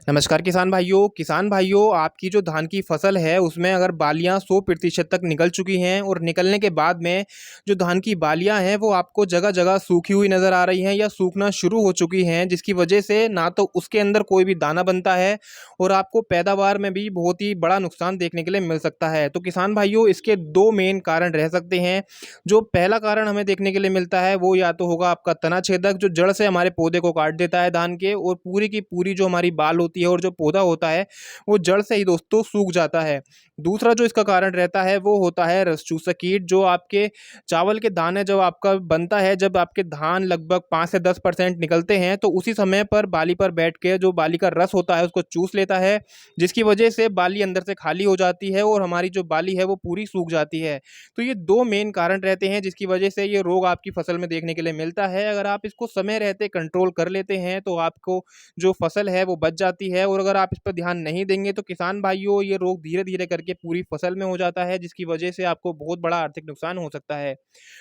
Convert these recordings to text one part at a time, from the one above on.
नमस्कार किसान भाइयों आपकी जो धान की फसल है उसमें अगर बालियां 100% तक निकल चुकी हैं और निकलने के बाद में जो धान की बालियां हैं वो आपको जगह जगह सूखी हुई नज़र आ रही हैं या सूखना शुरू हो चुकी हैं, जिसकी वजह से ना तो उसके अंदर कोई भी दाना बनता है और आपको पैदावार में भी बहुत ही बड़ा नुकसान देखने के लिए मिल सकता है। तो किसान भाइयों इसके दो मेन कारण रह सकते हैं। जो पहला कारण हमें देखने के लिए मिलता है वो या तो होगा आपका तना छेदक, जो जड़ से हमारे पौधे को काट देता है धान के, और पूरी की पूरी जो हमारी बाल होती है और जो पौधा होता है वो जड़ से ही दोस्तों सूख जाता है। दूसरा जो इसका कारण रहता है वो होता है रस चूसक कीट, जो आपके चावल के दाने जब आपका बनता है, जब आपके धान लगभग 5 से 10% निकलते हैं तो उसी समय पर बाली पर बैठ के जो बाली का रस होता है उसको चूस लेता है, जिसकी वजह से बाली अंदर से खाली हो जाती है और हमारी जो बाली है वो पूरी सूख जाती है। तो ये दो मेन कारण रहते हैं जिसकी वजह से ये रोग आपकी फसल में देखने के लिए मिलता है। अगर आप इसको समय रहते कंट्रोल कर लेते हैं तो आपको जो फसल है वो बच जाती है, और अगर आप इस पर ध्यान नहीं देंगे तो किसान भाइयों ये रोग धीरे धीरे करके पूरी फसल में हो जाता है, जिसकी वजह से आपको बहुत बड़ा आर्थिक नुकसान हो सकता है।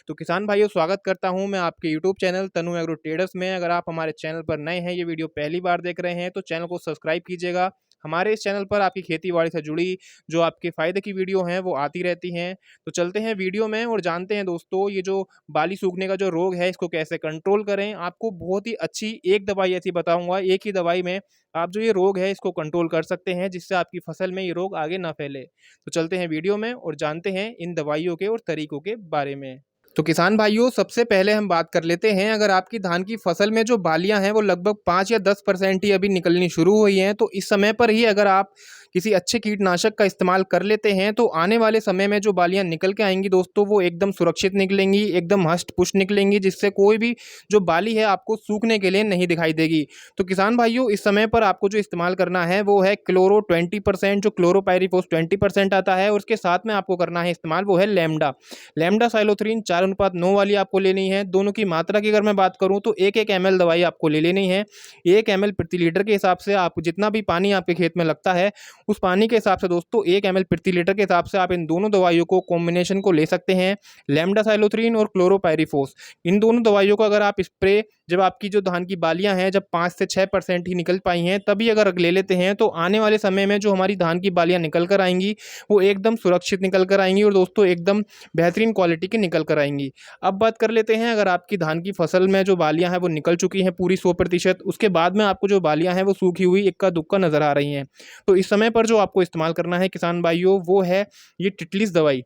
तो किसान भाइयों स्वागत करता हूं मैं आपके यूट्यूब चैनल तनु एग्रो ट्रेडर्स में। अगर आप हमारे चैनल पर नए हैं, ये वीडियो पहली बार देख रहे हैं तो चैनल को सब्सक्राइब कीजिएगा। हमारे इस चैनल पर आपकी खेती बाड़ी से जुड़ी जो आपके फ़ायदे की वीडियो हैं वो आती रहती हैं। तो चलते हैं वीडियो में और जानते हैं दोस्तों ये जो बाली सूखने का जो रोग है इसको कैसे कंट्रोल करें। आपको बहुत ही अच्छी एक दवाई ऐसी बताऊंगा, एक ही दवाई में आप जो ये रोग है इसको कंट्रोल कर सकते हैं, जिससे आपकी फसल में ये रोग आगे ना फैले। तो चलते हैं वीडियो में और जानते हैं इन दवाइयों के और तरीकों के बारे में। तो किसान भाइयों सबसे पहले हम बात कर लेते हैं, अगर आपकी धान की फसल में जो बालियां हैं वो लगभग 5 या 10% ही अभी निकलनी शुरू हुई हैं, तो इस समय पर ही अगर आप किसी अच्छे कीटनाशक का इस्तेमाल कर लेते हैं तो आने वाले समय में जो बालियां निकल के आएंगी दोस्तों वो एकदम सुरक्षित निकलेंगी, एकदम हष्ट पुष्ट निकलेंगी, जिससे कोई भी जो बाली है आपको सूखने के लिए नहीं दिखाई देगी। तो किसान भाइयों इस समय पर आपको जो इस्तेमाल करना है वो है क्लोरो 20%, जो क्लोरोपाइरीफॉस 20% आता है, और उसके साथ में आपको करना है इस्तेमाल वो है लैम्डा साइलोथ्रीन 4:9 वाली आपको लेनी है। दोनों की मात्रा की अगर मैं बात करूं तो 1-1 ml दवाई आपको ले लेनी है। 1 ml प्रति लीटर के हिसाब से आप जितना भी पानी आपके खेत में लगता है उस पानी के हिसाब से दोस्तों 1 ml प्रति लीटर के हिसाब से आप इन दोनों दवाइयों को कॉम्बिनेशन को ले सकते हैं, लैम्डा साइलोथ्रीन और क्लोरोपाइरीफॉस। इन दोनों दवाइयों को अगर आप स्प्रे जब आपकी जो धान की बालियां हैं जब 5 से 6% ही निकल पाई हैं तभी अगर ले लेते हैं तो आने वाले समय में जो हमारी धान की बालियां निकल कर आएंगी वो एकदम सुरक्षित निकल कर आएंगी और दोस्तों एकदम बेहतरीन क्वालिटी की निकल कर आएंगी। अब बात कर लेते हैं, अगर आपकी धान की फसल में जो बालियां हैं वो निकल चुकी हैं पूरी 100%, उसके बाद में आपको जो बालियां हैं वो सूखी हुई इक्का दुक्का नजर आ रही हैं, तो इस समय पर जो आपको इस्तेमाल करना है किसान भाइयों वो है ये टिटलिस दवाई।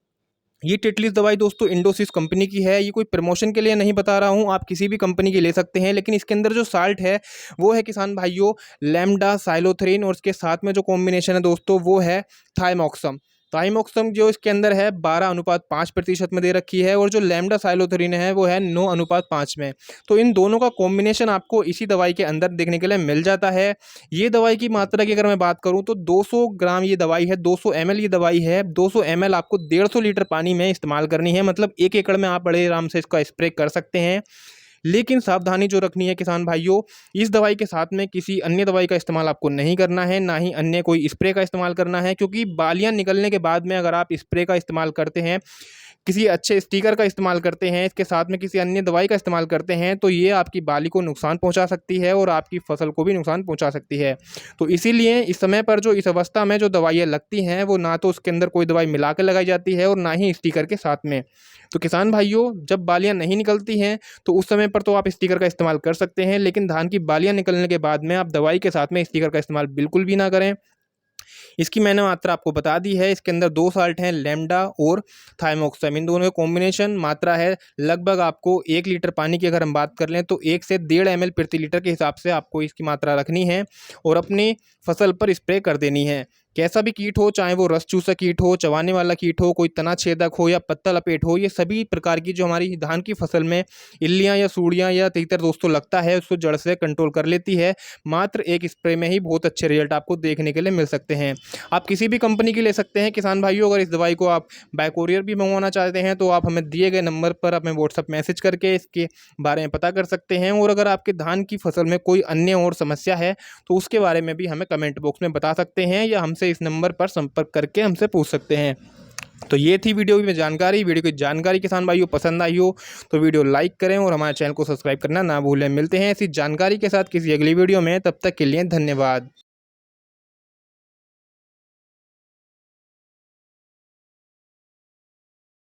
ये टिटलिस दवाई दोस्तों इंडोसिस कंपनी की है। ये कोई प्रमोशन के लिए नहीं बता रहा हूँ, आप किसी भी कंपनी की ले सकते हैं, लेकिन इसके अंदर जो साल्ट है वो है किसान भाइयों लैम्डा साइलोथ्रीन, और उसके साथ में जो कॉम्बिनेशन है दोस्तों वो है थाइमोक्सम। थाइमोक्सम जो इसके अंदर है 12:5% में दे रखी है, और जो लैम्डा साइलोथ्रीन है वो है 9:5 में। तो इन दोनों का कॉम्बिनेशन आपको इसी दवाई के अंदर देखने के लिए मिल जाता है। ये दवाई की मात्रा की अगर मैं बात करूं तो 200 ग्राम ये दवाई है, 200 ml ये दवाई है। 200 ml आपको 150 लीटर पानी में इस्तेमाल करनी है, मतलब 1 एकड़ में आप बड़े आराम से इसका स्प्रे कर सकते हैं। लेकिन सावधानी जो रखनी है किसान भाइयों, इस दवाई के साथ में किसी अन्य दवाई का इस्तेमाल आपको नहीं करना है, ना ही अन्य कोई स्प्रे का इस्तेमाल करना है, क्योंकि बालियां निकलने के बाद में अगर आप स्प्रे का इस्तेमाल करते हैं, किसी अच्छे स्टिकर का इस्तेमाल करते हैं, इसके साथ में किसी अन्य दवाई का इस्तेमाल करते हैं तो ये आपकी बाली को नुकसान पहुंचा सकती है और आपकी फसल को भी नुकसान पहुंचा सकती है। तो इसीलिए इस समय पर जो इस अवस्था में जो दवाइयाँ लगती हैं वो ना तो उसके अंदर कोई दवाई मिला के लगाई जाती है और ना ही स्टिकर के साथ में। तो किसान भाइयों जब बालियाँ नहीं निकलती हैं तो उस समय पर तो आप स्टिकर का इस्तेमाल कर सकते हैं, लेकिन धान की बालियाँ निकलने के बाद में आप दवाई के साथ में स्टिकर का इस्तेमाल बिल्कुल भी ना करें। इसकी मैंने मात्रा आपको बता दी है, इसके अंदर 2 साल्ट हैं लैम्डा और थाइमोक्सम, इन दोनों का कॉम्बिनेशन मात्रा है लगभग आपको 1 लीटर पानी की अगर हम बात कर लें तो 1 से 1.5 ml प्रति लीटर के हिसाब से आपको इसकी मात्रा रखनी है और अपनी फसल पर स्प्रे कर देनी है। कैसा भी कीट हो, चाहे वो रस चूसक कीट हो, चबाने वाला कीट हो, कोई तना छेदक हो या पत्ता लपेट हो, ये सभी प्रकार की जो हमारी धान की फसल में इल्लियाँ या सूड़ियाँ या तीतर दोस्तों लगता है उसको जड़ से कंट्रोल कर लेती है। मात्र एक स्प्रे में ही बहुत अच्छे रिजल्ट आपको देखने के लिए मिल सकते हैं। आप किसी भी कंपनी की ले सकते हैं किसान भाइयों। अगर इस दवाई को आप बाय कोरियर भी मंगवाना चाहते हैं तो आप हमें दिए गए नंबर पर अपने व्हाट्सअप मैसेज करके इसके बारे में पता कर सकते हैं, और अगर आपके धान की फसल में कोई अन्य और समस्या है तो उसके बारे में भी हमें कमेंट बॉक्स में बता सकते हैं या हमसे इस नंबर पर संपर्क करके हमसे पूछ सकते हैं। तो ये थी वीडियो में जानकारी। वीडियो की जानकारी किसान भाइयों पसंद आई हो तो वीडियो लाइक करें और हमारे चैनल को सब्सक्राइब करना ना भूलें। मिलते हैं ऐसी जानकारी के साथ किसी अगली वीडियो में, तब तक के लिए धन्यवाद।